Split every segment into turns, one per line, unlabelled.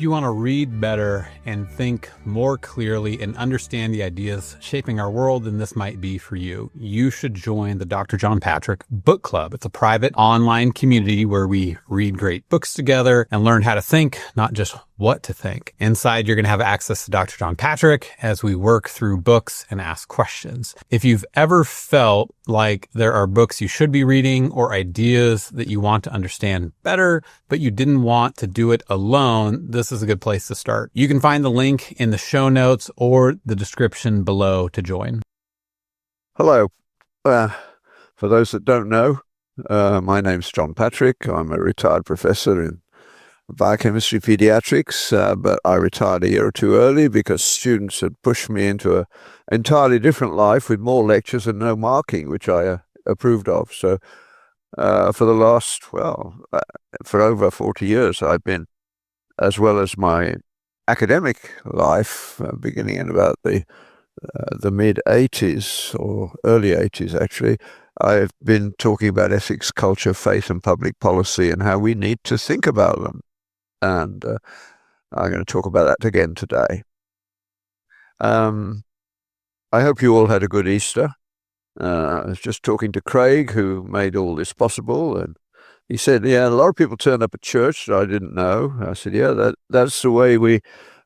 If you want to read better and think more clearly and understand the ideas shaping our world, then this might be for you. You should join the Dr. John Patrick Book Club. It's a private online community where we read great books together and learn how to think, not just what to think. Inside, you're going to have access to Dr. John Patrick as we work through books and ask questions. If you've ever felt like there are books you should be reading or ideas that you want to understand better, but you didn't want to do it alone, this is a good place to start. You can find the link in the show notes or the description below to join.
Hello. For those that don't know, my name's John Patrick. I'm a retired professor in biochemistry pediatrics, but I retired a year or two early because students had pushed me into an entirely different life with more lectures and no marking, which I approved of. So for the last, for over 40 years, I've been, as well as my academic life, beginning in about the mid-'80s or early '80s, actually, I've been talking about ethics, culture, faith, and public policy and how we need to think about them. And I'm going to talk about that again today. I hope you all had a good Easter. I was just talking to Craig, who made all this possible, and he said, yeah, a lot of people turned up at church that I didn't know. I said, yeah, that's the way we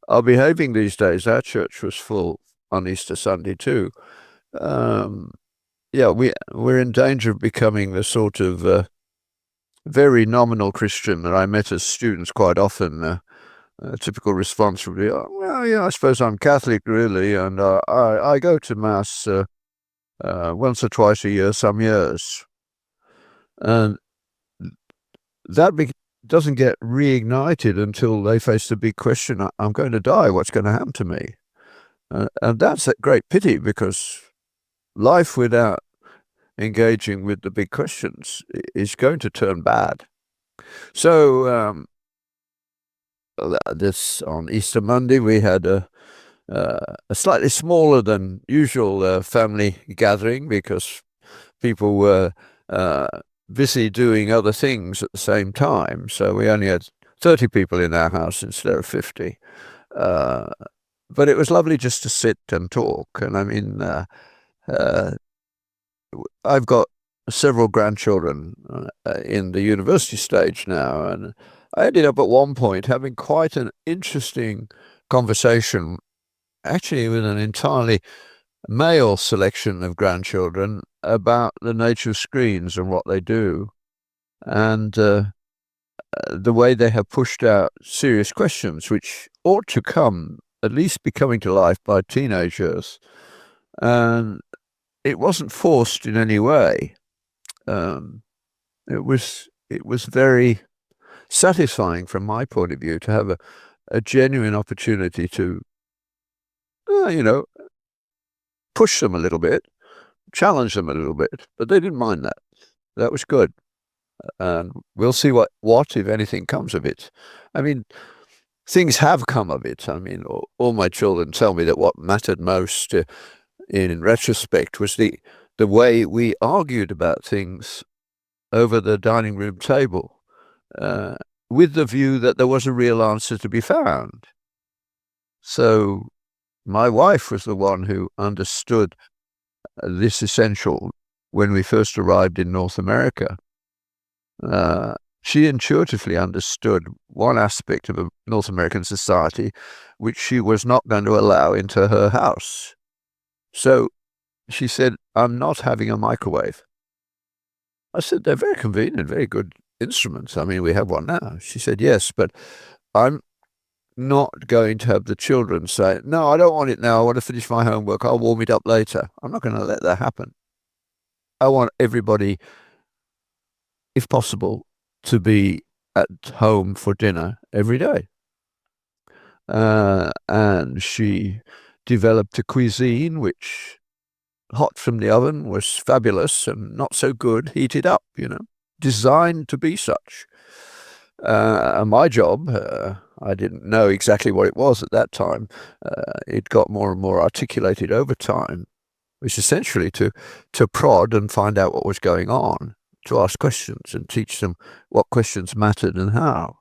are behaving these days. Our church was full on Easter Sunday too. We're in danger of becoming the sort of very nominal Christian that I met as students quite often. A typical response would be, oh, well, yeah, I suppose I'm Catholic really, and I go to Mass once or twice a year some years. And that doesn't get reignited until they face the big question, I'm going to die, what's going to happen to me? And that's a great pity, because life without engaging with the big questions is going to turn bad. So this on Easter Monday, we had a slightly smaller than usual family gathering because people were busy doing other things at the same time. So we only had 30 people in our house instead of 50. But it was lovely just to sit and talk. And I mean, I've got several grandchildren in the university stage now, and I ended up at one point having quite an interesting conversation, actually with an entirely male selection of grandchildren, about the nature of screens and what they do, and the way they have pushed out serious questions which ought to come, at least be coming to life by teenagers. And it wasn't forced in any way. It was very satisfying from my point of view to have a genuine opportunity to, push them a little bit, challenge them a little bit, but they didn't mind that. That was good. And we'll see what, if anything, comes of it. I mean, things have come of it. I mean, all my children tell me that what mattered most in retrospect was the way we argued about things over the dining room table, with the view that there was a real answer to be found. So my wife was the one who understood this essential when we first arrived in North America. She intuitively understood one aspect of a North American society which she was not going to allow into her house. So she said, I'm not having a microwave. I said, they're very convenient, very good instruments. I mean, we have one now. She said, yes, but I'm not going to have the children say, no, I don't want it now. I want to finish my homework. I'll warm it up later. I'm not going to let that happen. I want everybody, if possible, to be at home for dinner every day. And she developed a cuisine which, hot from the oven, was fabulous, and not so good heated up, designed to be such. And my job, I didn't know exactly what it was at that time. It got more and more articulated over time, was essentially to prod and find out what was going on, to ask questions and teach them what questions mattered and how.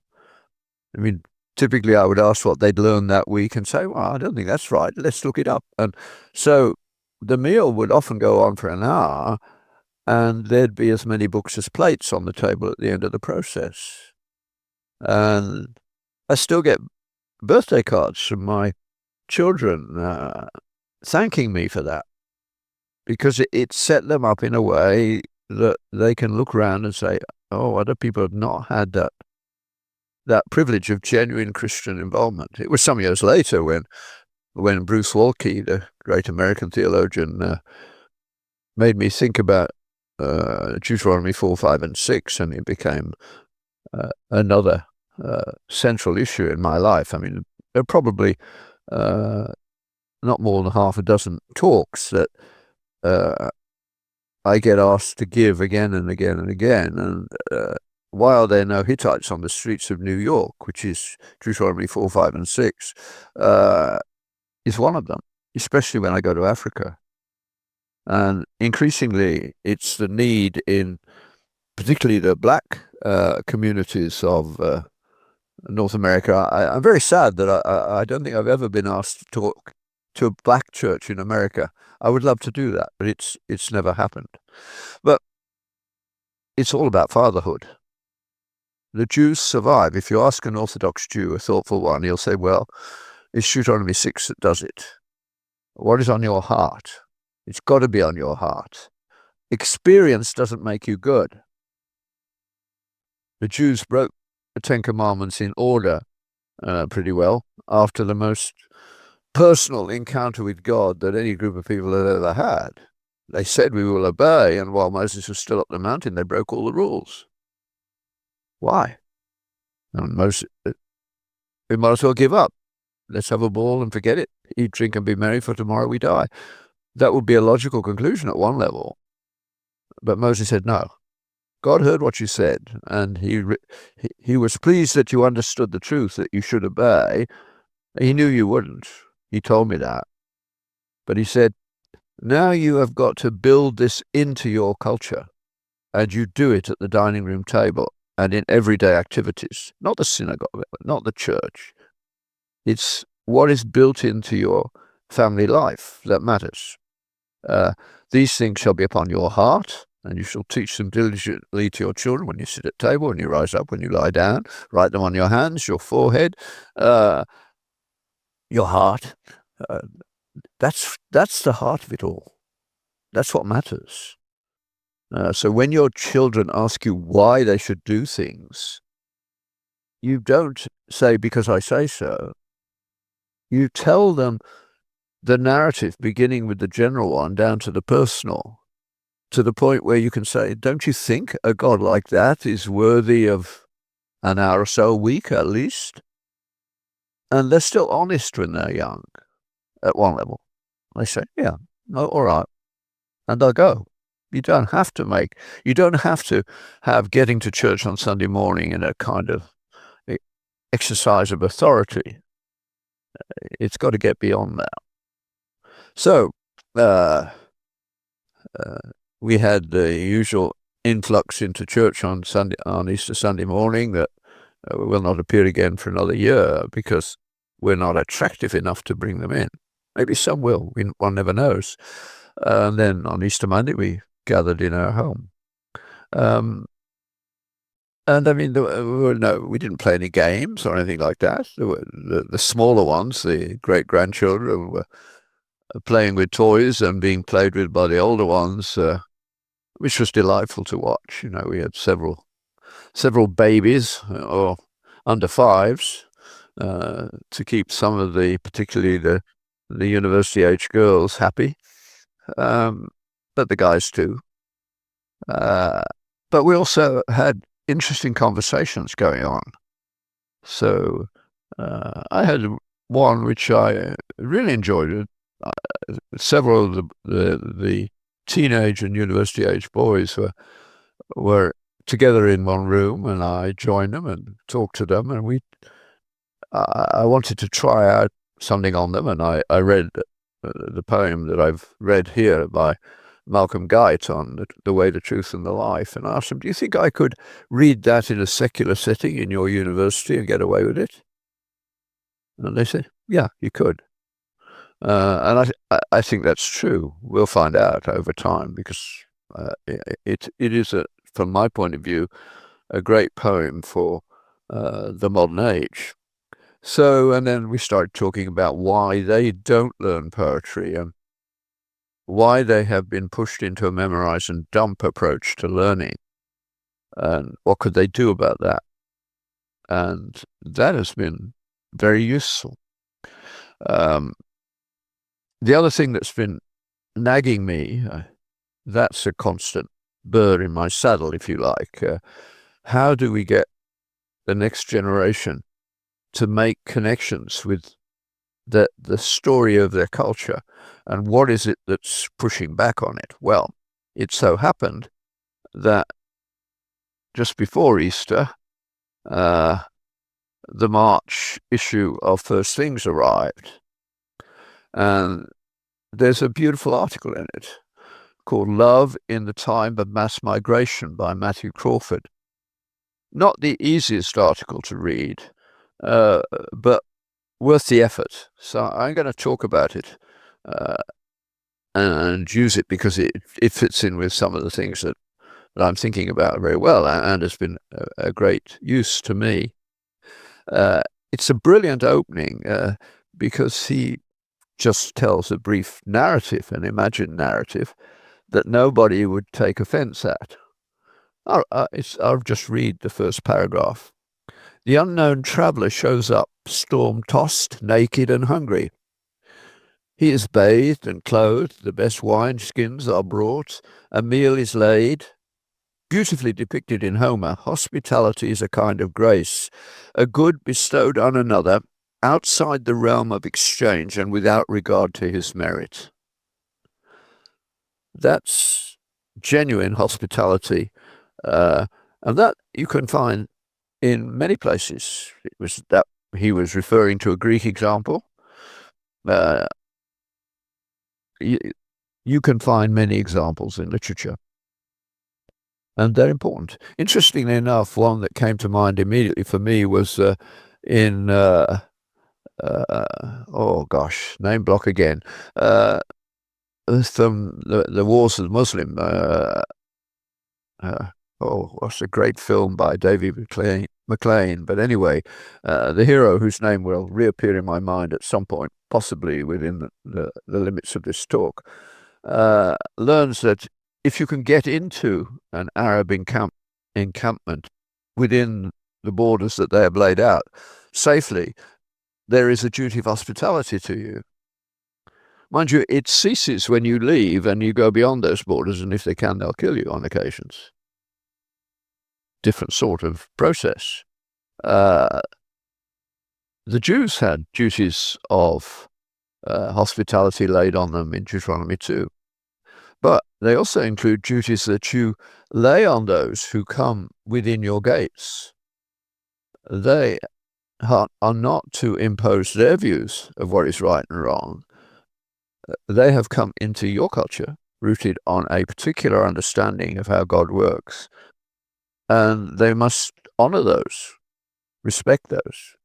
I mean, typically I would ask what they'd learned that week and say, well, I don't think that's right. Let's look it up. And so the meal would often go on for an hour, and there'd be as many books as plates on the table at the end of the process. And I still get birthday cards from my children thanking me for that, because it set them up in a way that they can look around and say, oh, other people have not had that privilege of genuine Christian involvement. It was some years later when Bruce Waltke, the great American theologian, made me think about Deuteronomy 4, 5, and 6, and it became another central issue in my life. I mean, there are probably not more than half a dozen talks that I get asked to give again and again and again. And while there are no Hittites on the streets of New York, which is Deuteronomy 4, 5, and 6, is one of them, especially when I go to Africa. And increasingly, it's the need in particularly the black communities of North America. I'm very sad that I don't think I've ever been asked to talk to a black church in America. I would love to do that, but it's never happened. But it's all about fatherhood. The Jews survive. If you ask an Orthodox Jew, a thoughtful one, he'll say, well, it's Deuteronomy 6 that does it. What is on your heart? It's got to be on your heart. Experience doesn't make you good. The Jews broke the Ten Commandments in order pretty well after the most personal encounter with God that any group of people had ever had. They said, we will obey, and while Moses was still up the mountain, they broke all the rules. Why? And Moses, we might as well give up. Let's have a ball and forget it. Eat, drink, and be merry, for tomorrow we die. That would be a logical conclusion at one level. But Moses said, no. God heard what you said, and he was pleased that you understood the truth, that you should obey. He knew you wouldn't. He told me that. But he said, now you have got to build this into your culture, and you do it at the dining room table and in everyday activities. Not the synagogue, not the church. It's what is built into your family life that matters. These things shall be upon your heart, and you shall teach them diligently to your children when you sit at table, when you rise up, when you lie down. Write them on your hands, your forehead, your heart. That's the heart of it all. That's what matters. So when your children ask you why they should do things, you don't say, because I say so. You tell them the narrative, beginning with the general one down to the personal, to the point where you can say, don't you think a God like that is worthy of an hour or so a week at least? And they're still honest when they're young at one level. They say, yeah, no, all right. And they'll go. You don't have to have getting to church on Sunday morning in a kind of exercise of authority. It's got to get beyond that. So, we had the usual influx into church on Easter Sunday morning that will not appear again for another year because we're not attractive enough to bring them in. Maybe some will. One never knows. And then on Easter Monday, we gathered in our home. And I mean, we didn't play any games or anything like that. The smaller ones, the great-grandchildren, were playing with toys and being played with by the older ones, which was delightful to watch. You know, we had several babies or under fives to keep some of particularly the university-age girls happy, but the guys too. But we also had interesting conversations going on. So I had one which I really enjoyed. Several of the teenage and university-age boys were together in one room, and I joined them and talked to them, and I wanted to try out something on them, and I read the poem that I've read here by Malcolm Guite on the way, the truth, and the life, and asked him, do you think I could read that in a secular setting in your university and get away with it? And they say, yeah, you could. And I think that's true. We'll find out over time, because it is, from my point of view, a great poem for the modern age. So, and then we started talking about why they don't learn poetry and why they have been pushed into a memorize and dump approach to learning, and what could they do about that. And that has been very useful. The other thing that's been nagging me, that's a constant burr in my saddle, if you like. How do we get the next generation to make connections with the story of their culture, and what is it that's pushing back on it? Well, it so happened that just before Easter, the March issue of First Things arrived, and there's a beautiful article in it called Love in the Time of Mass Migration by Matthew Crawford. Not the easiest article to read, but worth the effort. So I'm going to talk about it and use it because it fits in with some of the things that I'm thinking about very well, and has been a great use to me. It's a brilliant opening because he just tells a brief narrative, an imagined narrative, that nobody would take offense at. I'll just read the first paragraph. The unknown traveller shows up, storm-tossed, naked and hungry. He is bathed and clothed, the best wineskins are brought, a meal is laid. Beautifully depicted in Homer, hospitality is a kind of grace, a good bestowed on another, outside the realm of exchange and without regard to his merit. That's genuine hospitality, and that you can find in many places. It was that he was referring to a Greek example. You can find many examples in literature, and they're important. Interestingly enough, one that came to mind immediately for me was in oh gosh, name block again. From the Wars of the Muslim. What's a great film by David McLean? But anyway, the hero, whose name will reappear in my mind at some point, possibly within the limits of this talk, learns that if you can get into an Arab encampment within the borders that they have laid out safely, there is a duty of hospitality to you. Mind you, it ceases when you leave and you go beyond those borders, and if they can, they'll kill you on occasions. Different sort of process. The Jews had duties of hospitality laid on them in Deuteronomy 2. But they also include duties that you lay on those who come within your gates. They are not to impose their views of what is right and wrong. They have come into your culture, rooted on a particular understanding of how God works. And they must honor those, respect those.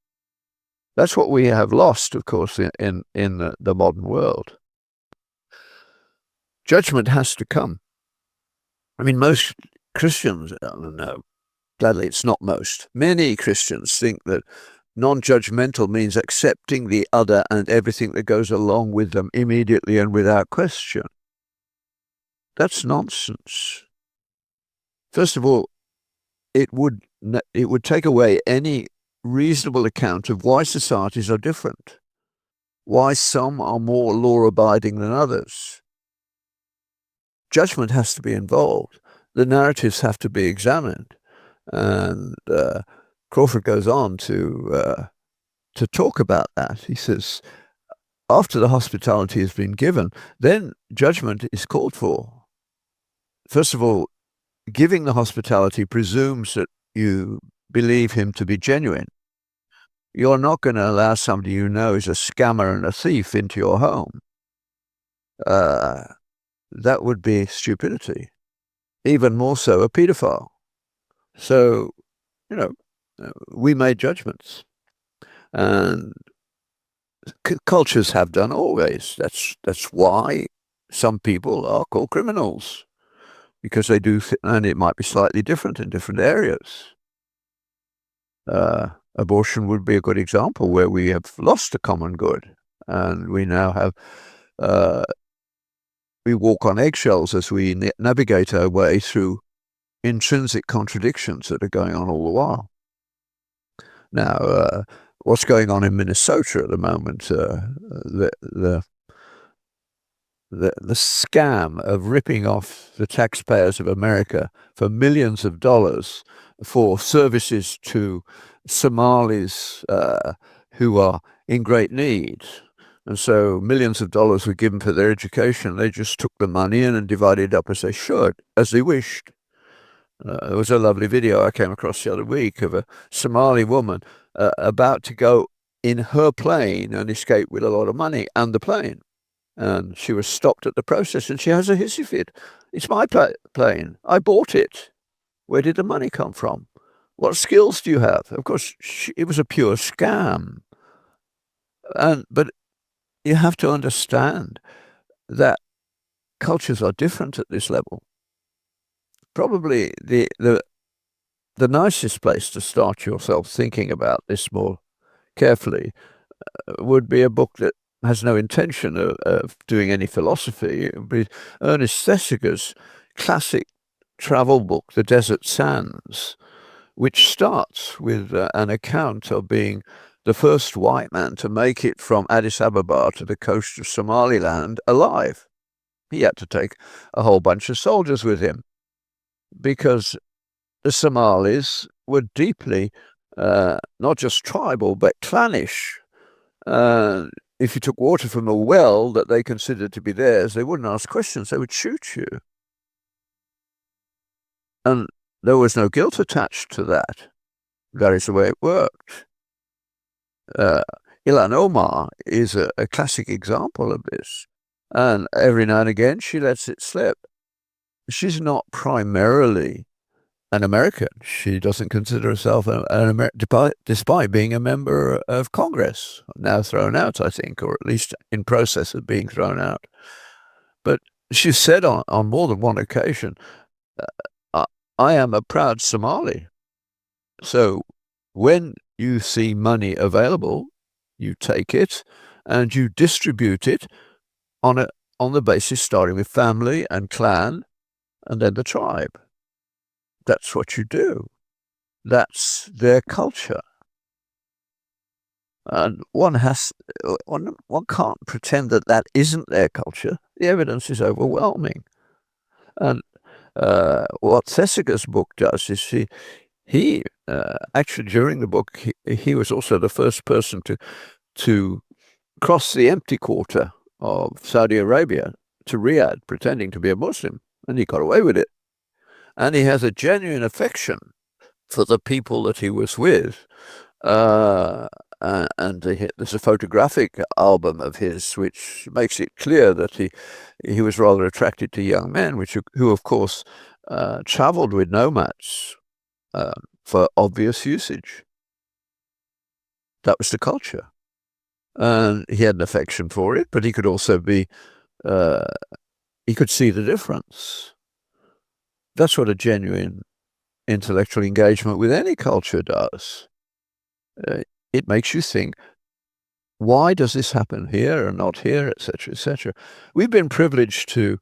That's what we have lost, of course, in the modern world. Judgment has to come. I mean, most Christians, no, gladly it's not most. Many Christians think that non-judgmental means accepting the other and everything that goes along with them immediately and without question. That's nonsense. First of all, it would take away any reasonable account of why societies are different, why some are more law-abiding than others. Judgment has to be involved. The narratives have to be examined. And Crawford goes on to talk about that. He says, after the hospitality has been given, then judgment is called for. First of all, giving the hospitality presumes that you believe him to be genuine. You're not going to allow somebody you know is a scammer and a thief into your home. That would be stupidity. Even more so, a pedophile. So, we made judgments. And cultures have done always. That's why some people are called criminals, because they do, and it might be slightly different in different areas. Abortion would be a good example where we have lost a common good, and we now have we walk on eggshells as we navigate our way through intrinsic contradictions that are going on all the while. Now, what's going on in Minnesota at the moment, the scam of ripping off the taxpayers of America for millions of dollars for services to Somalis who are in great need. And so millions of dollars were given for their education. They just took the money in and divided it up as they should, as they wished. There was a lovely video I came across the other week of a Somali woman about to go in her plane and escape with a lot of money and the plane. And she was stopped at the process, and she has a hissy fit. It's my plane. I bought it. Where did the money come from? What skills do you have? Of course, it was a pure scam. But you have to understand that cultures are different at this level. Probably the nicest place to start yourself thinking about this more carefully would be a book that has no intention of doing any philosophy. It would be Ernest Thesiger's classic travel book, The Desert Sands, which starts with an account of being the first white man to make it from Addis Ababa to the coast of Somaliland alive. He had to take a whole bunch of soldiers with him because the Somalis were deeply not just tribal, but clannish. If you took water from a well that they considered to be theirs, they wouldn't ask questions, they would shoot you. And there was no guilt attached to that. That is the way it worked. Ilan Omar is a classic example of this. And every now and again, she lets it slip. She's not primarily an American. She doesn't consider herself an American, despite being a member of Congress, now thrown out, I think, or at least in process of being thrown out. But she said on more than one occasion, I am a proud Somali. So when you see money available, you take it and you distribute it on the basis starting with family and clan and then the tribe. That's what you do. That's their culture. And one can't pretend that isn't their culture. The evidence is overwhelming. And what Thesiger's book does is he actually during the book he was also the first person to cross the empty quarter of Saudi Arabia to Riyadh, pretending to be a Muslim, and he got away with it. And he has a genuine affection for the people that he was with. And there's a photographic album of his which makes it clear that he was rather attracted to young men, who of course traveled with nomads for obvious usage. That was the culture. And he had an affection for it, but he could also be, he could see the difference. That's what a genuine intellectual engagement with any culture does. It makes you think, why does this happen here and not here, etc., etc. We've been privileged to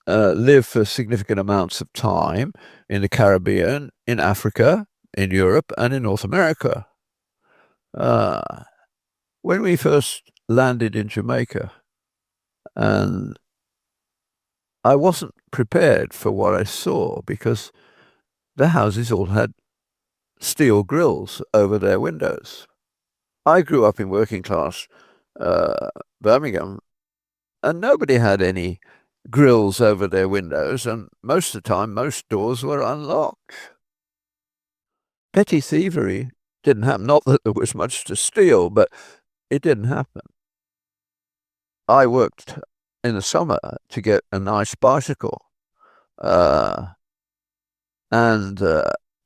live for significant amounts of time in the Caribbean, in Africa, in Europe, and in North America. When we first landed in Jamaica, and I wasn't prepared for what I saw because the houses all had steel grills over their windows. I grew up in working class Birmingham, and nobody had any grills over their windows, and most of the time, most doors were unlocked. Petty thievery didn't happen. Not that there was much to steal, but it didn't happen. I worked in the summer to get a nice bicycle, and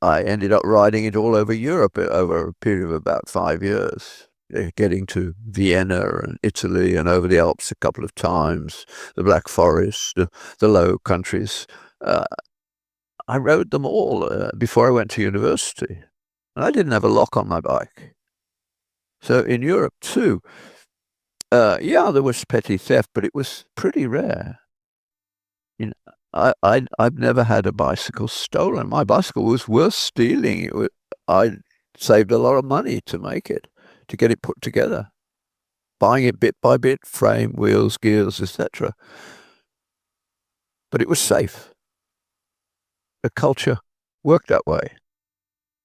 I ended up riding it all over Europe over a period of about 5 years. getting to Vienna and Italy and over the Alps a couple of times, the Black Forest, the Low Countries. I rode them all before I went to university. And I didn't have a lock on my bike. So in Europe too, there was petty theft, but it was pretty rare. You know, I've never had a bicycle stolen. My bicycle was worth stealing. I saved a lot of money to make it, to get it put together, buying it bit by bit, frame, wheels, gears, etc. But it was safe. The culture worked that way.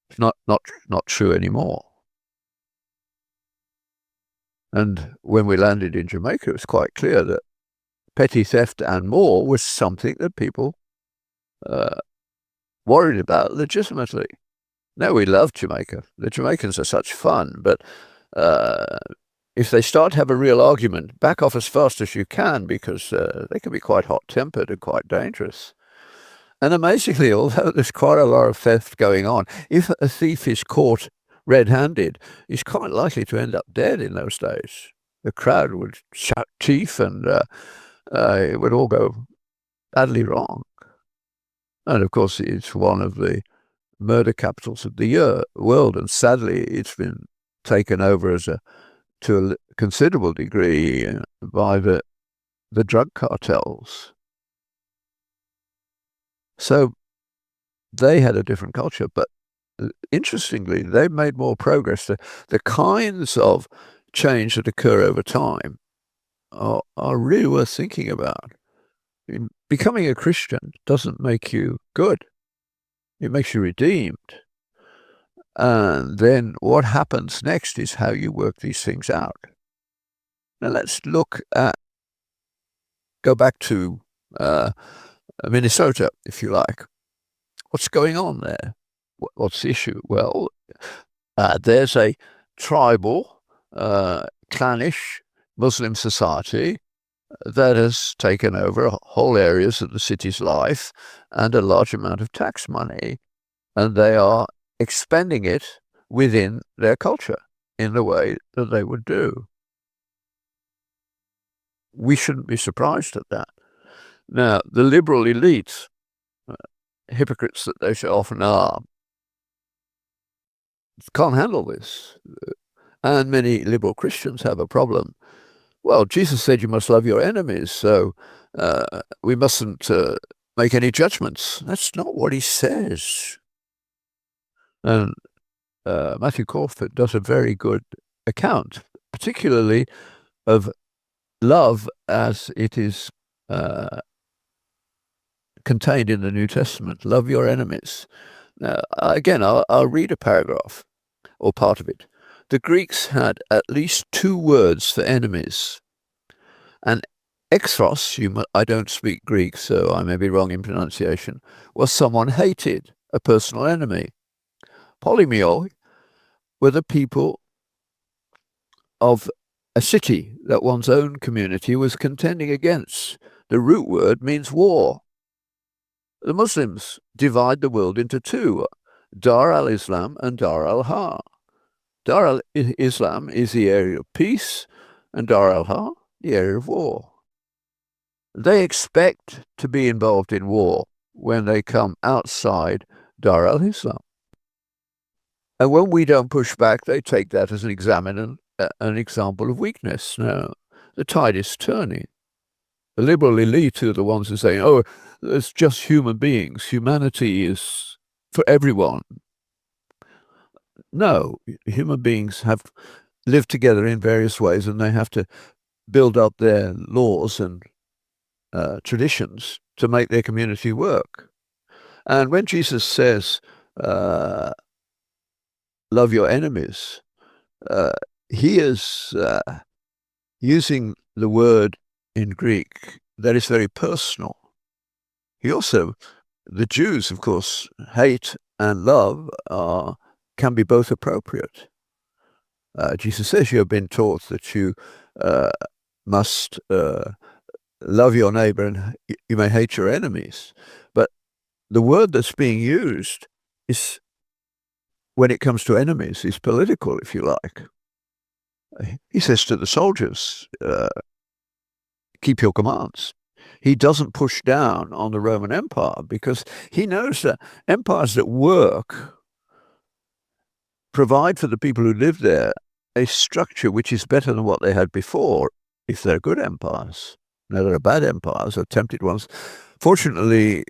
It's not true anymore. And when we landed in Jamaica, it was quite clear that petty theft and more was something that people worried about legitimately. Now, we love Jamaica. The Jamaicans are such fun, but if they start to have a real argument, back off as fast as you can, because they can be quite hot-tempered and quite dangerous. And amazingly, although there's quite a lot of theft going on, if a thief is caught red-handed, he's quite likely to end up dead in those days. The crowd would shout chief, and it would all go badly wrong. And of course, it's one of the murder capitals of the world, and sadly, it's been taken over to a considerable degree by the drug cartels. So they had a different culture, but interestingly, they made more progress. The kinds of change that occur over time are really worth thinking about. Becoming a Christian doesn't make you good. It makes you redeemed. And then what happens next is how you work these things out. Now let's go back to Minnesota, if you like. What's going on there? What's the issue? Well, there's a tribal, clannish Muslim society that has taken over whole areas of the city's life and a large amount of tax money, and they are expending it within their culture in the way that they would do. We shouldn't be surprised at that. Now, the liberal elites, hypocrites that they so often are, can't handle this. And many liberal Christians have a problem. Well, Jesus said you must love your enemies, so we mustn't make any judgments. That's not what he says. And Matthew Crawford does a very good account, particularly of love as it is contained in the New Testament. Love your enemies. Now, again, I'll read a paragraph or part of it. The Greeks had at least 2 words for enemies. And echthros, I don't speak Greek, so I may be wrong in pronunciation, was someone hated, a personal enemy. Polymioi were the people of a city that one's own community was contending against. The root word means war. The Muslims divide the world into 2, Dar al-Islam and Dar al-Har. Dar al-Islam is the area of peace, and Dar al-Har, the area of war. They expect to be involved in war when they come outside Dar al-Islam. And when we don't push back, they take that as an example of weakness. Now, the tide is turning. The liberal elite are the ones who say, oh, it's just human beings. Humanity is for everyone. No, human beings have lived together in various ways, and they have to build up their laws and traditions to make their community work. And when Jesus says, love your enemies, he is using the word in Greek that is very personal. He also, the Jews, of course, hate and love can be both appropriate. Jesus says you have been taught that you must love your neighbor and you may hate your enemies. But the word that's being used is, when it comes to enemies, is political, if you like. He says to the soldiers, keep your commands. He doesn't push down on the Roman Empire because he knows that empires that work provide for the people who live there a structure which is better than what they had before if they're good empires. Now, there are bad empires, attempted ones. Fortunately,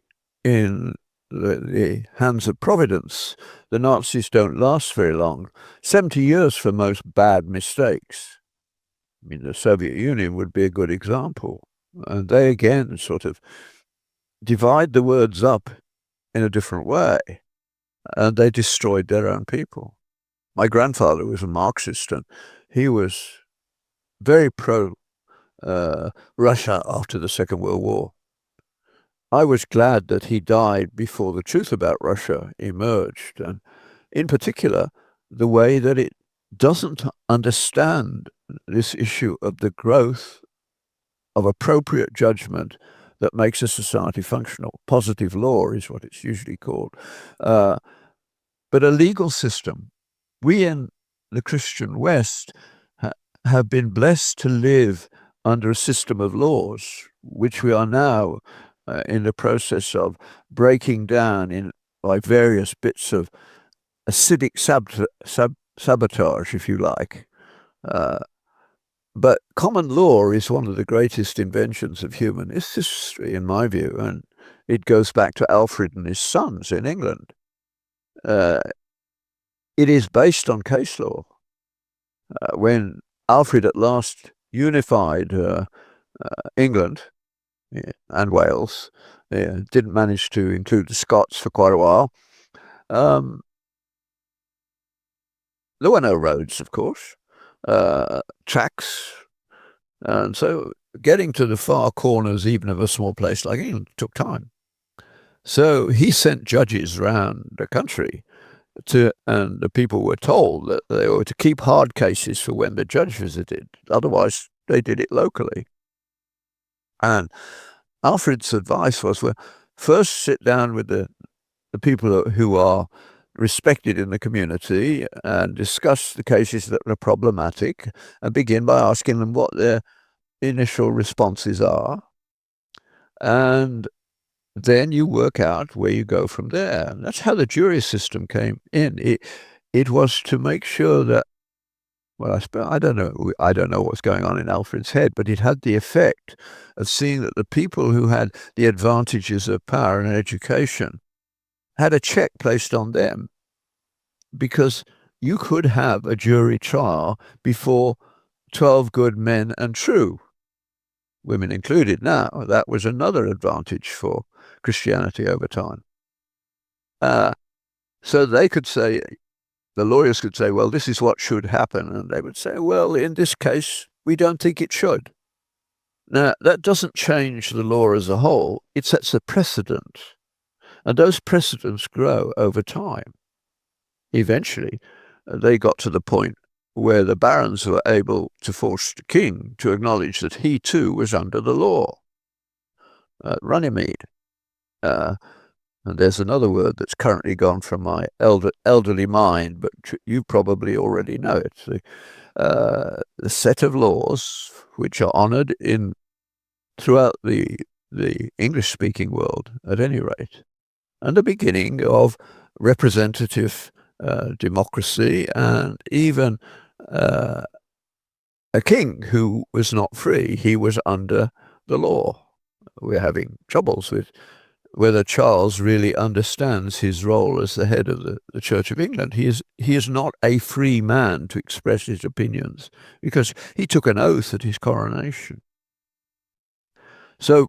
in the hands of Providence, the Nazis don't last very long. 70 years for most bad mistakes. I mean, the Soviet Union would be a good example. And they again sort of divide the words up in a different way, and they destroyed their own people. My grandfather was a Marxist, and he was very pro Russia after the Second World War. I was glad that he died before the truth about Russia emerged, and in particular, the way that it doesn't understand this issue of the growth of appropriate judgment that makes a society functional. Positive law is what it's usually called. But a legal system, we in the Christian West have been blessed to live under a system of laws, which we are now in the process of breaking down by various bits of acidic sabotage, if you like. But common law is one of the greatest inventions of human history, in my view, and it goes back to Alfred and his sons in England. It is based on case law. When Alfred at last unified England and Wales, didn't manage to include the Scots for quite a while. There were no roads, of course, tracks, and so getting to the far corners, even of a small place like England, took time. So he sent judges around the country and the people were told that they were to keep hard cases for when the judge visited. Otherwise, they did it locally. And Alfred's advice was, well, first sit down with the people who are respected in the community and discuss the cases that are problematic and begin by asking them what their initial responses are. And then you work out where you go from there. And that's how the jury system came in. It was to make sure that, well, I don't know what's going on in Alfred's head, but it had the effect of seeing that the people who had the advantages of power and education had a check placed on them, because you could have a jury trial before 12 good men and true, women included now. That was another advantage for Christianity over time. So they could say, the lawyers could say, well, this is what should happen. And they would say, well, in this case, we don't think it should. Now, that doesn't change the law as a whole. It sets a precedent. And those precedents grow over time. Eventually, they got to the point where the barons were able to force the king to acknowledge that he too was under the law. Runnymede. And there's another word that's currently gone from my elderly mind, but you probably already know it. The set of laws which are honoured throughout the English-speaking world, at any rate, and the beginning of representative democracy, and even a king who was not free. He was under the law. We're having troubles with whether Charles really understands his role as the head of the Church of England. He is not a free man to express his opinions, because he took an oath at his coronation. So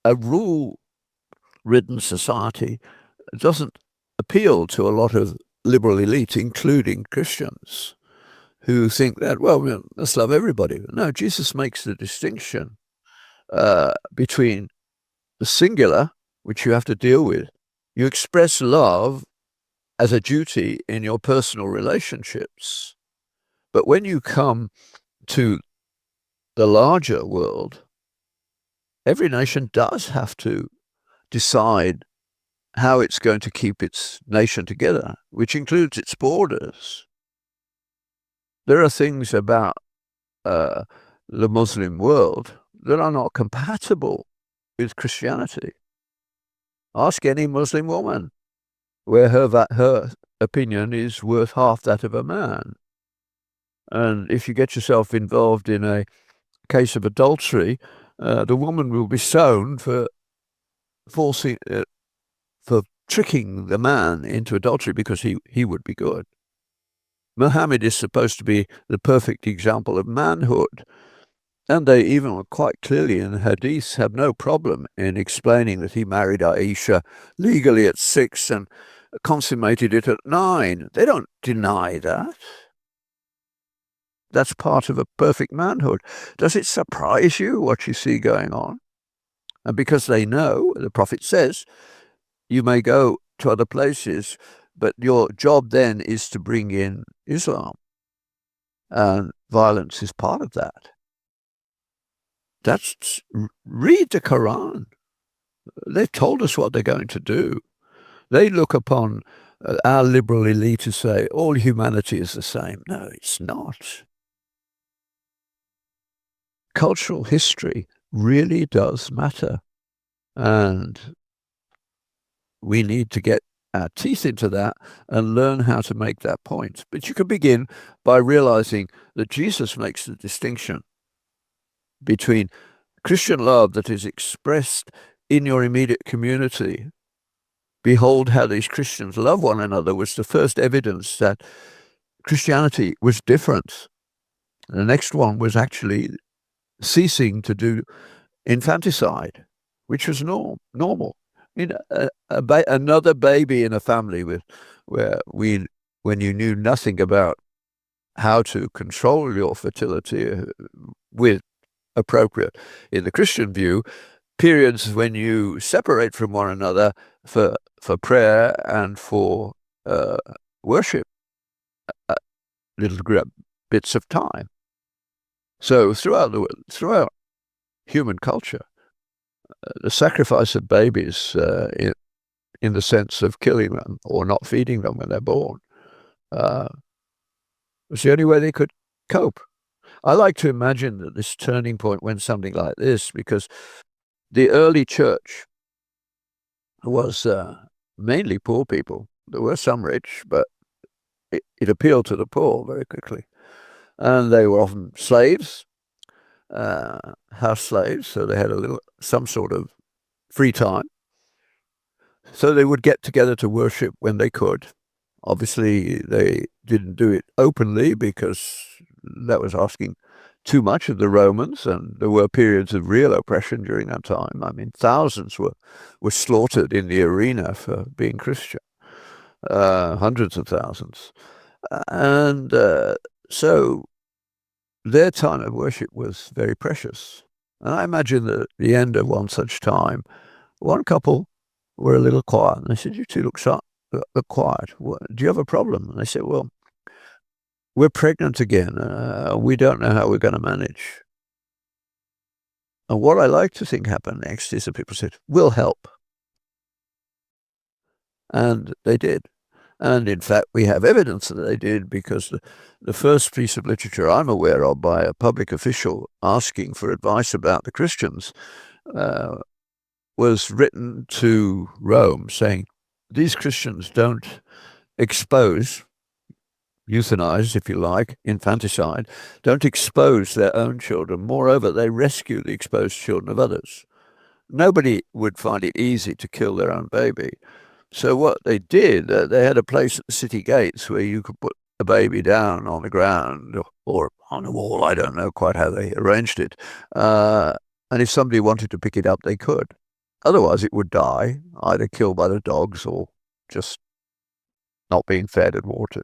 a rule-ridden society doesn't appeal to a lot of liberal elite, including Christians, who think that, well, let's love everybody. No, Jesus makes the distinction between the singular, which you have to deal with. You express love as a duty in your personal relationships. But when you come to the larger world, every nation does have to decide how it's going to keep its nation together, which includes its borders. There are things about the Muslim world that are not compatible with Christianity. Ask any Muslim woman where her opinion is worth half that of a man. And if you get yourself involved in a case of adultery, the woman will be stoned for tricking the man into adultery because he would be good. Muhammad is supposed to be the perfect example of manhood. And they even quite clearly in the hadiths have no problem in explaining that he married Aisha legally at 6 and consummated it at 9. They don't deny that. That's part of a perfect manhood. Does it surprise you what you see going on? And because they know, the Prophet says, you may go to other places, but your job then is to bring in Islam. And violence is part of that. Read the Quran. They've told us what they're going to do. They look upon our liberal elite to say all humanity is the same. No, it's not. Cultural history really does matter. And we need to get our teeth into that and learn how to make that point. But you can begin by realizing that Jesus makes the distinction between Christian love that is expressed in your immediate community. Behold how these Christians love one another was the first evidence that Christianity was different. The next one was actually ceasing to do infanticide, which was normal. Another baby in a family when you knew nothing about how to control your fertility with appropriate, in the Christian view, periods when you separate from one another for prayer and for worship, little bits of time. So throughout human culture, the sacrifice of babies in the sense of killing them or not feeding them when they're born was the only way they could cope. I like to imagine that this turning point went something like this, because the early church was mainly poor people. There were some rich, but it appealed to the poor very quickly. And they were often slaves, house slaves, so they had some sort of free time. So they would get together to worship when they could. Obviously, they didn't do it openly because that was asking too much of the Romans, and there were periods of real oppression during that time. I mean, thousands were slaughtered in the arena for being Christian, hundreds of thousands. And so their time of worship was very precious. And I imagine that at the end of one such time, one couple were a little quiet. And they said, you two look quiet. Do you have a problem? And they said, well, we're pregnant again. We don't know how we're going to manage. And what I like to think happened next is that people said, we'll help. And they did. And in fact, we have evidence that they did, because the first piece of literature I'm aware of by a public official asking for advice about the Christians was written to Rome saying, these Christians don't euthanize, if you like, infanticide, don't expose their own children. Moreover, they rescue the exposed children of others. Nobody would find it easy to kill their own baby. So what they did, they had a place at the city gates where you could put a baby down on the ground or on a wall. I don't know quite how they arranged it. And if somebody wanted to pick it up, they could. Otherwise, it would die, either killed by the dogs or just not being fed and watered.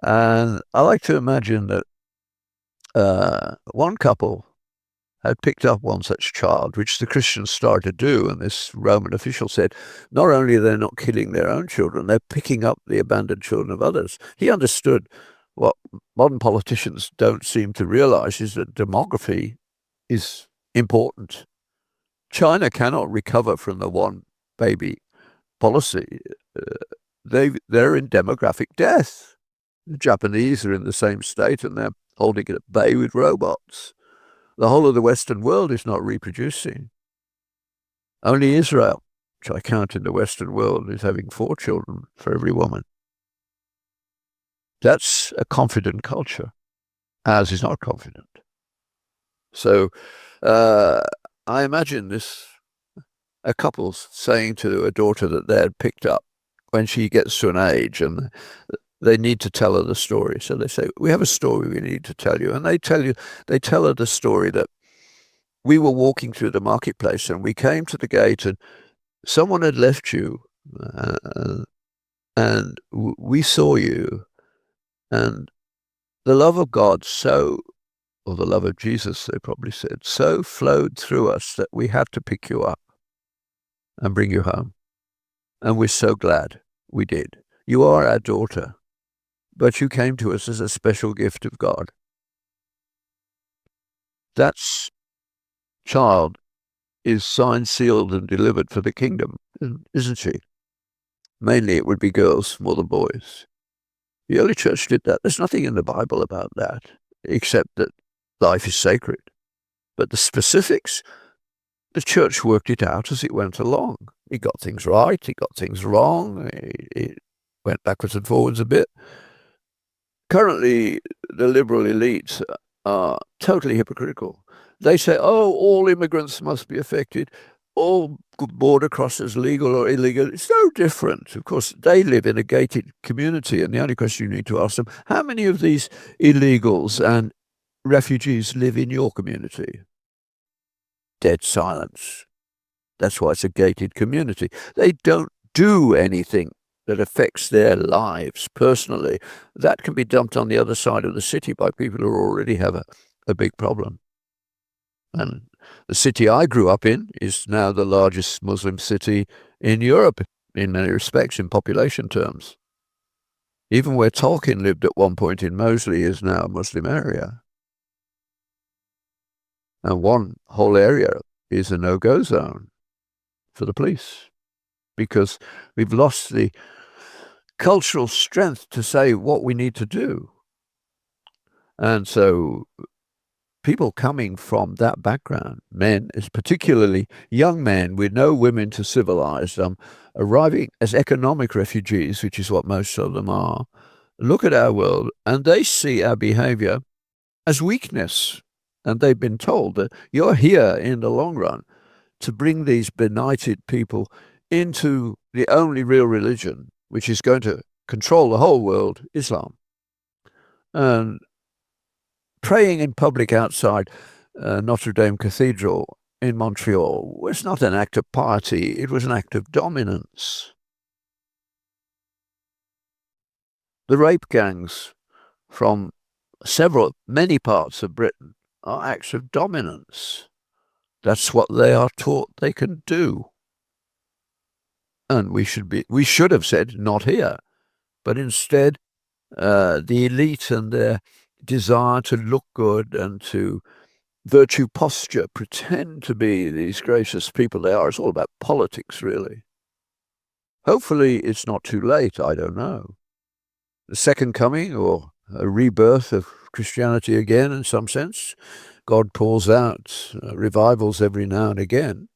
And I like to imagine that one couple had picked up one such child, which the Christians started to do. And this Roman official said, not only are they not killing their own children, they're picking up the abandoned children of others. He understood what modern politicians don't seem to realize, is that demography is important. China cannot recover from the one baby policy. They're in demographic death. The Japanese are in the same state and they're holding it at bay with robots. The whole of the Western world is not reproducing. Only Israel, which I count in the Western world, is having 4 children for every woman. That's a confident culture. Ours is not confident. So I imagine a couple saying to a daughter that they had picked up when she gets to an age and they need to tell her the story. So they say, we have a story we need to tell you. And they tell her the story that we were walking through the marketplace and we came to the gate and someone had left you and we saw you, and the love of God or the love of Jesus, they probably said, so flowed through us that we had to pick you up and bring you home. And we're so glad we did. You are our daughter, but you came to us as a special gift of God. That child is signed, sealed, and delivered for the kingdom, isn't she? Mainly it would be girls more than boys. The early church did that. There's nothing in the Bible about that, except that life is sacred. But the specifics, the church worked it out as it went along. It got things right, it got things wrong, it went backwards and forwards a bit. Currently, the liberal elites are totally hypocritical. They say, oh, all immigrants must be affected. All border crossers, legal or illegal, it's no different. Of course, they live in a gated community, and the only question you need to ask them, how many of these illegals and refugees live in your community? Dead silence. That's why it's a gated community. They don't do anything that affects their lives personally. That can be dumped on the other side of the city by people who already have a big problem. And the city I grew up in is now the largest Muslim city in Europe in many respects, in population terms. Even where Tolkien lived at one point in Moseley is now a Muslim area. And one whole area is a no-go zone for the police because we've lost the cultural strength to say what we need to do. And so people coming from that background, men, particularly young men with no women to civilize them, arriving as economic refugees, which is what most of them are, look at our world and they see our behavior as weakness. And they've been told that you're here in the long run to bring these benighted people into the only real religion, which is going to control the whole world, Islam. And praying in public outside Notre Dame Cathedral in Montreal was not an act of piety, it was an act of dominance. The rape gangs from many parts of Britain are acts of dominance. That's what they are taught they can do. And we should have said, not here. But instead, the elite and their desire to look good and to virtue posture, pretend to be these gracious people they are. It's all about politics, really. Hopefully it's not too late, I don't know. The second coming or a rebirth of Christianity again in some sense. God pours out revivals every now and again.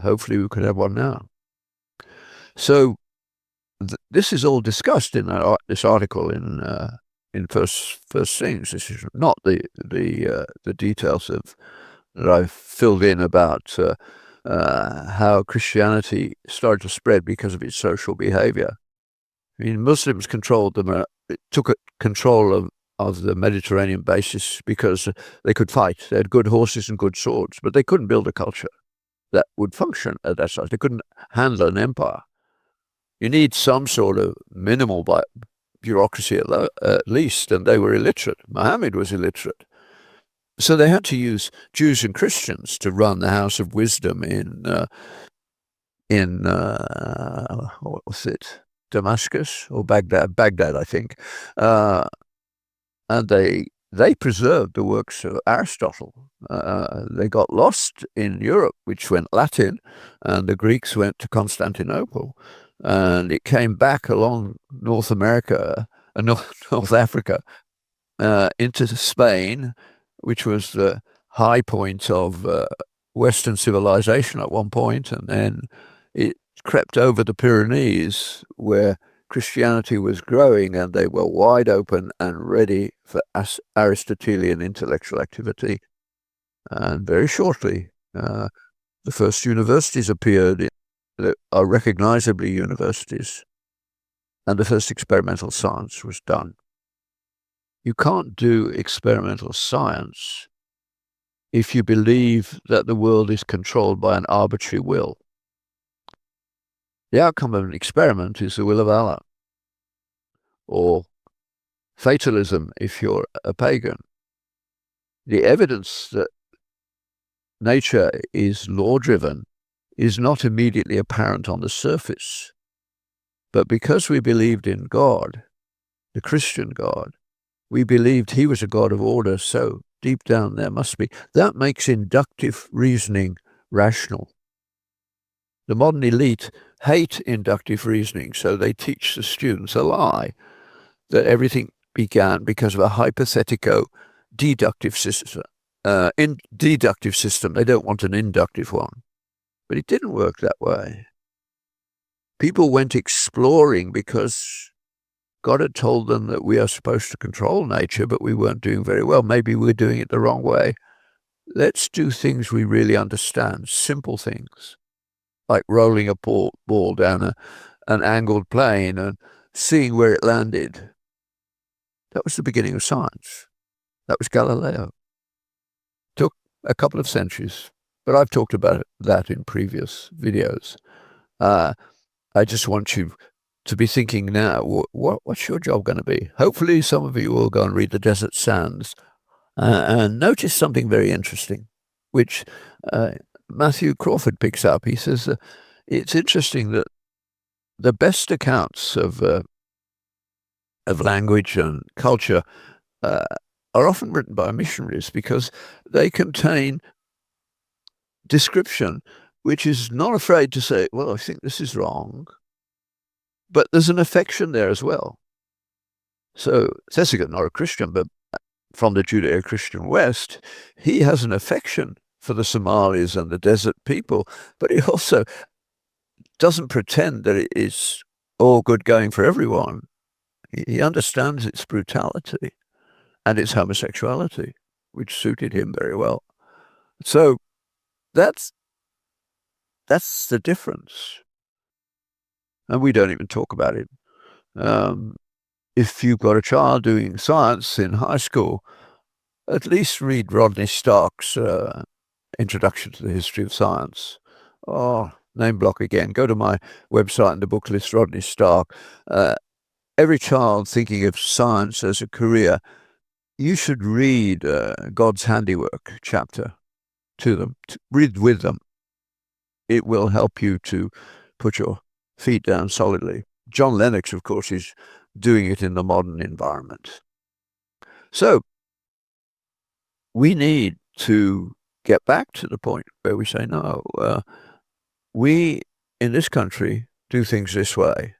Hopefully we could have one now. So this is all discussed in this article in First Things. This is not the details that I've filled in about how Christianity started to spread because of its social behavior. I mean, Muslims controlled took control of the Mediterranean basis because they could fight. They had good horses and good swords, but they couldn't build a culture that would function at that size. They couldn't handle an empire. You need some sort of minimal bureaucracy at least, and they were illiterate. Muhammad was illiterate. So they had to use Jews and Christians to run the House of Wisdom in what was it, Damascus or Baghdad, I think. And they preserved the works of Aristotle. They got lost in Europe, which went Latin, and the Greeks went to Constantinople. And it came back along North America North Africa, into Spain, which was the high point of Western civilization at one point, and then it crept over the Pyrenees, where Christianity was growing, and they were wide open and ready for Aristotelian intellectual activity. And very shortly, the first universities appeared that are recognizably universities, and the first experimental science was done. You can't do experimental science if you believe that the world is controlled by an arbitrary will. The outcome of an experiment is the will of Allah, or fatalism if you're a pagan. The evidence that nature is law-driven is not immediately apparent on the surface. But because we believed in God, the Christian God, we believed he was a God of order, so deep down there must be. That makes inductive reasoning rational. The modern elite hate inductive reasoning, so they teach the students a lie, that everything began because of a hypothetico-deductive system. Deductive system. They don't want an inductive one. But it didn't work that way. People went exploring because God had told them that we are supposed to control nature, but we weren't doing very well. Maybe we're doing it the wrong way. Let's do things we really understand, simple things, like rolling a ball down an angled plane and seeing where it landed. That was the beginning of science. That was Galileo. Took a couple of centuries, but I've talked about that in previous videos. I just want you to be thinking now, what's your job going to be? Hopefully some of you will go and read The Desert Sands and notice something very interesting, which Matthew Crawford picks up. He says it's interesting that the best accounts of language and culture are often written by missionaries because they contain description which is not afraid to say, well, I think this is wrong. But there's an affection there as well. So Thesiger, not a Christian, but from the Judeo-Christian West, he has an affection for the Somalis and the desert people, but he also doesn't pretend that it is all good going for everyone. He understands its brutality and its homosexuality, which suited him very well. So that's the difference. And we don't even talk about it. If you've got a child doing science in high school, at least read Rodney Stark's Introduction to the History of Science. Oh, name block again. Go to my website and the book list, Rodney Stark. Every child thinking of science as a career, you should read God's Handiwork chapter to them. Read with them. It will help you to put your feet down solidly. John Lennox, of course, is doing it in the modern environment. So we need to get back to the point where we say, no, we in this country do things this way.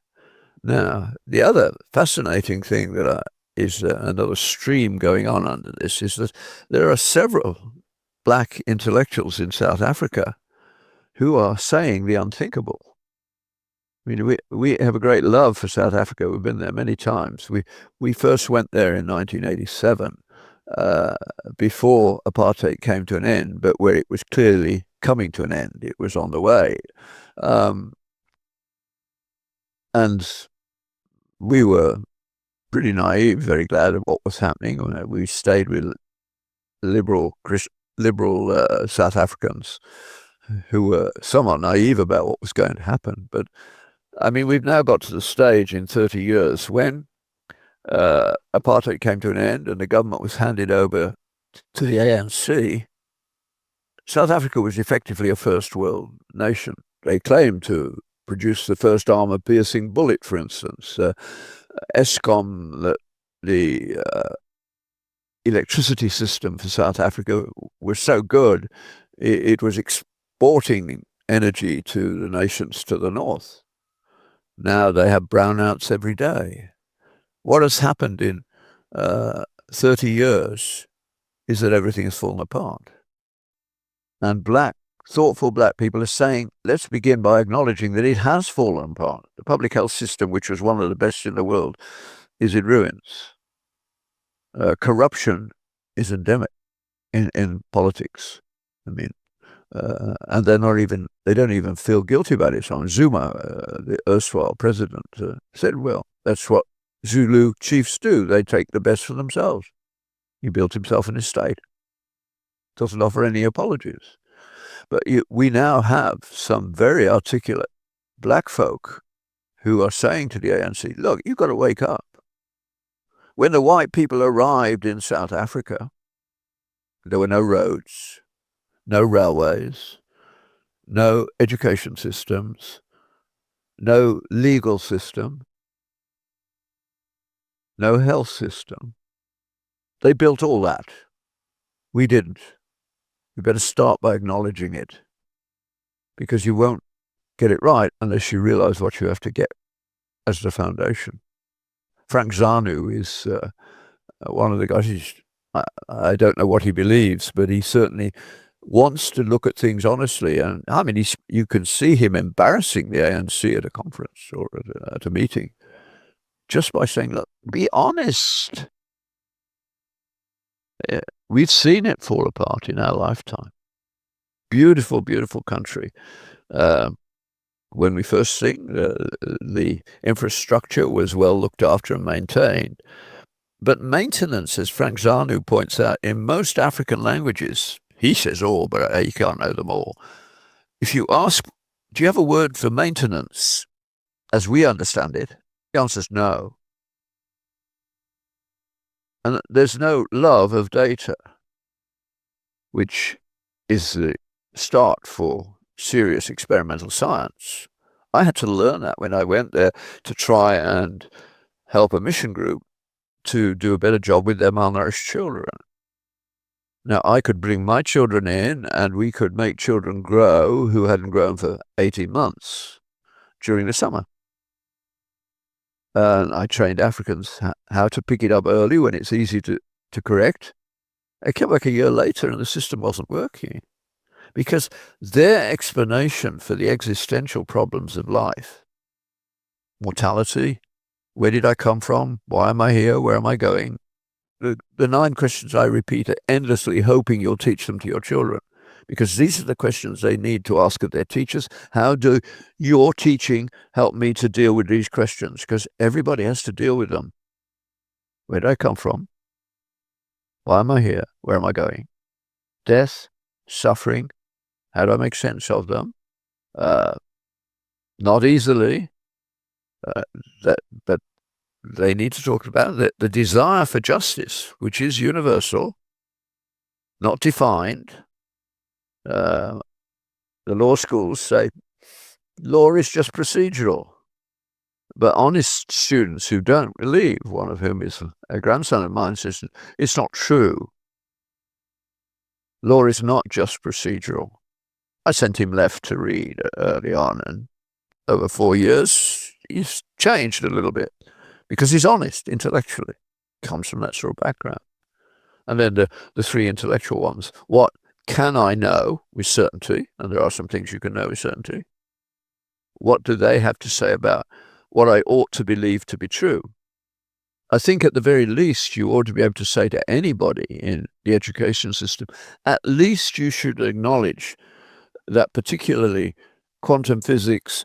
Now, the other fascinating thing that is another stream going on under this is that there are several black intellectuals in South Africa who are saying the unthinkable. I mean, we have a great love for South Africa. We've been there many times. We first went there in 1987, before apartheid came to an end, but where it was clearly coming to an end. It was on the way. And we were pretty naive, very glad of what was happening. We stayed with liberal South Africans who were somewhat naive about what was going to happen. But I mean, we've now got to the stage in 30 years when apartheid came to an end and the government was handed over to the ANC. South Africa was effectively a first world nation. They claimed to produce the first armor-piercing bullet, for instance. Eskom, the electricity system for South Africa was so good, it was exporting energy to the nations to the north. Now they have brownouts every day. What has happened in 30 years is that everything has fallen apart. And thoughtful black people are saying, let's begin by acknowledging that it has fallen apart. The public health system, which was one of the best in the world, is in ruins. Corruption is endemic in politics. I mean, and they don't even feel guilty about it. So Zuma, the erstwhile president, said, well, that's what Zulu chiefs do. They take the best for themselves. He built himself an estate. Doesn't offer any apologies. But we now have some very articulate black folk who are saying to the ANC, look, you've got to wake up. When the white people arrived in South Africa, there were no roads, no railways, no education systems, no legal system, no health system. They built all that. We didn't. You better start by acknowledging it, because you won't get it right unless you realize what you have to get as the foundation. Frank Zanu is one of the guys. I don't know what he believes, but he certainly wants to look at things honestly. And I mean, you can see him embarrassing the ANC at a conference or at a meeting just by saying, look, be honest. We've seen it fall apart in our lifetime. Beautiful, beautiful country. When we first sing, the infrastructure was well looked after and maintained. But maintenance, as Frank Zanu points out, in most African languages, he says all, but you can't know them all. If you ask, do you have a word for maintenance as we understand it? The answer is no. And there's no love of data, which is the start for serious experimental science. I had to learn that when I went there to try and help a mission group to do a better job with their malnourished children. Now, I could bring my children in and we could make children grow who hadn't grown for 18 months during the summer. And I trained Africans how to pick it up early when it's easy to correct. I came back a year later and the system wasn't working, because their explanation for the existential problems of life, mortality, where did I come from, why am I here, where am I going, the 9 questions I repeat endlessly, hoping you'll teach them to your children, because these are the questions they need to ask of their teachers. How do your teaching help me to deal with these questions? Because everybody has to deal with them. Where did I come from? Why am I here? Where am I going? Death, suffering, how do I make sense of them? Not easily, but they need to talk about the desire for justice, which is universal, not defined. The law schools say law is just procedural. But honest students who don't believe, one of whom is a grandson of mine, says it's not true. Law is not just procedural. I sent him left to read early on, and over 4 years, he's changed a little bit because he's honest intellectually. Comes from that sort of background. And then the 3 intellectual ones. What can I know with certainty? And there are some things you can know with certainty. What do they have to say about what I ought to believe to be true? I think at the very least you ought to be able to say to anybody in the education system, at least you should acknowledge that particularly quantum physics,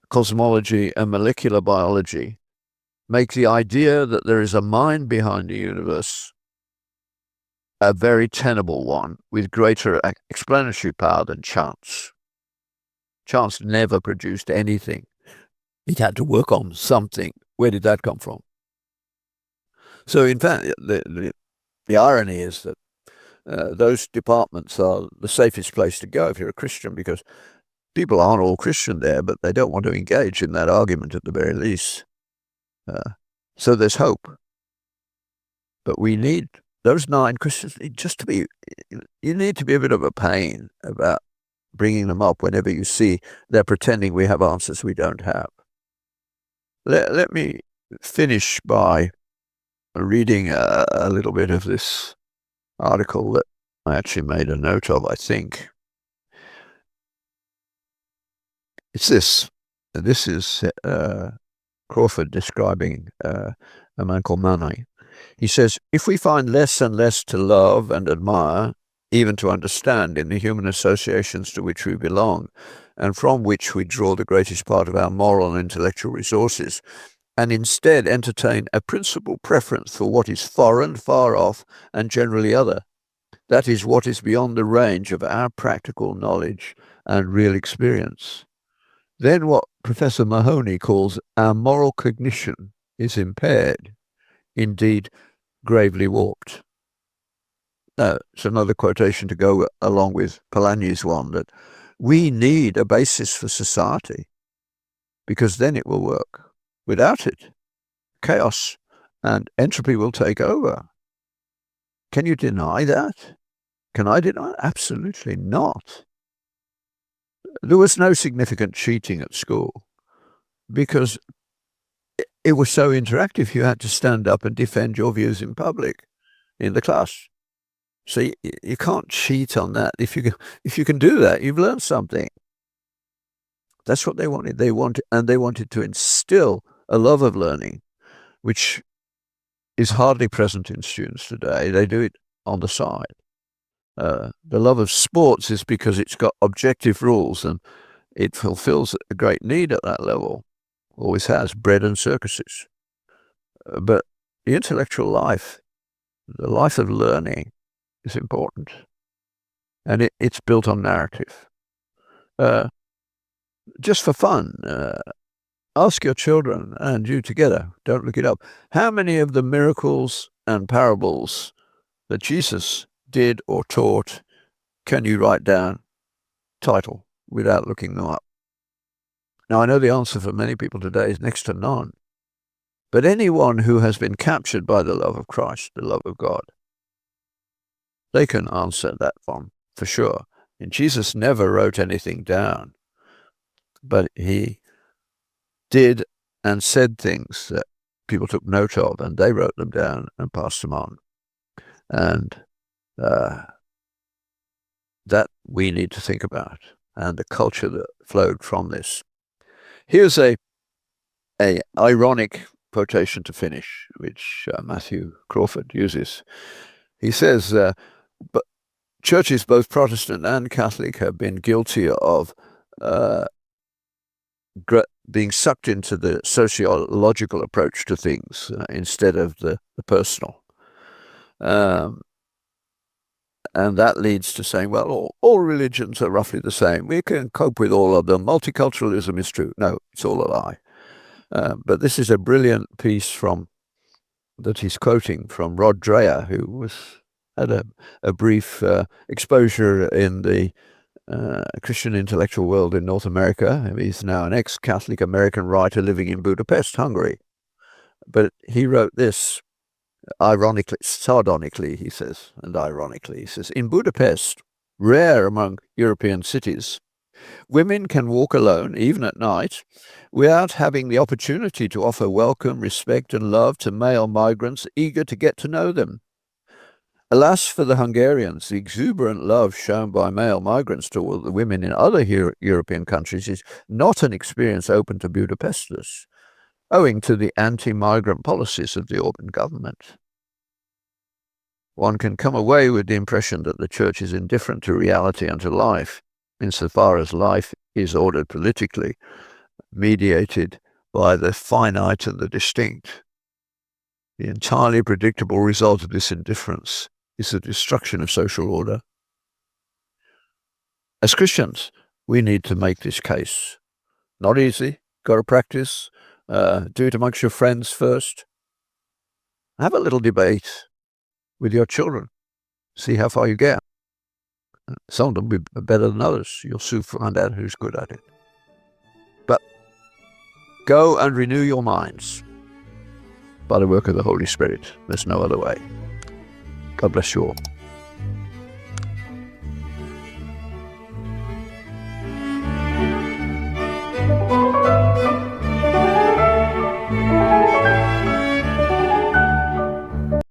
cosmology, and molecular biology make the idea that there is a mind behind the universe a very tenable one with greater explanatory power than chance. Chance never produced anything. It had to work on something. Where did that come from? So, in fact, the irony is that those departments are the safest place to go if you're a Christian, because people aren't all Christian there, but they don't want to engage in that argument at the very least. So there's hope. But we need those 9 Christians you need to be a bit of a pain about bringing them up whenever you see they're pretending we have answers we don't have. Let me finish by reading a little bit of this article that I actually made a note of, I think. It's this. This is Crawford describing a man called Mani. He says, if we find less and less to love and admire, even to understand in the human associations to which we belong, and from which we draw the greatest part of our moral and intellectual resources, and instead entertain a principal preference for what is foreign, far off, and generally other, that is what is beyond the range of our practical knowledge and real experience, then what Professor Mahoney calls our moral cognition is impaired, indeed gravely warped. It's another quotation to go along with Polanyi's one, that we need a basis for society because then it will work. Without it, chaos and entropy will take over. Can you deny that? Can I deny it? Absolutely not. There was no significant cheating at school because it was so interactive. You had to stand up and defend your views in public in the class. So you can't cheat on that. If you can do that, you've learned something. That's what they wanted. They wanted to instill a love of learning, which is hardly present in students today. They do it on the side. The love of sports is because it's got objective rules and it fulfills a great need at that level. Always has, bread and circuses. But the intellectual life, the life of learning, is important. And it's built on narrative. Just for fun, ask your children and you together, don't look it up, how many of the miracles and parables that Jesus did or taught can you write down title without looking them up? Now, I know the answer for many people today is next to none. But anyone who has been captured by the love of Christ, the love of God, they can answer that one for sure. And Jesus never wrote anything down, but he did and said things that people took note of, and they wrote them down and passed them on. And that we need to think about, and the culture that flowed from this. Here's a ironic quotation to finish, which Matthew Crawford uses. He says, but churches, both Protestant and Catholic, have been guilty of being sucked into the sociological approach to things instead of the personal. And that leads to saying, well, all religions are roughly the same. We can cope with all of them. Multiculturalism is true. No, it's all a lie. But this is a brilliant piece that he's quoting from Rod Dreher, who had a brief exposure in the Christian intellectual world in North America. He's now an ex-Catholic American writer living in Budapest, Hungary. But he wrote this, ironically, sardonically, he says, and ironically, he says, in Budapest, rare among European cities, women can walk alone, even at night, without having the opportunity to offer welcome, respect, and love to male migrants eager to get to know them. Alas for the Hungarians, the exuberant love shown by male migrants toward the women in other European countries is not an experience open to Budapesters, owing to the anti-migrant policies of the Orban government. One can come away with the impression that the church is indifferent to reality and to life, insofar as life is ordered politically, mediated by the finite and the distinct. The entirely predictable result of this indifference is the destruction of social order. As Christians, we need to make this case. Not easy, got to practice, do it amongst your friends first. Have a little debate with your children, see how far you get. Some of them will be better than others. You'll soon find out who's good at it. But go and renew your minds by the work of the Holy Spirit. There's no other way. God bless you all.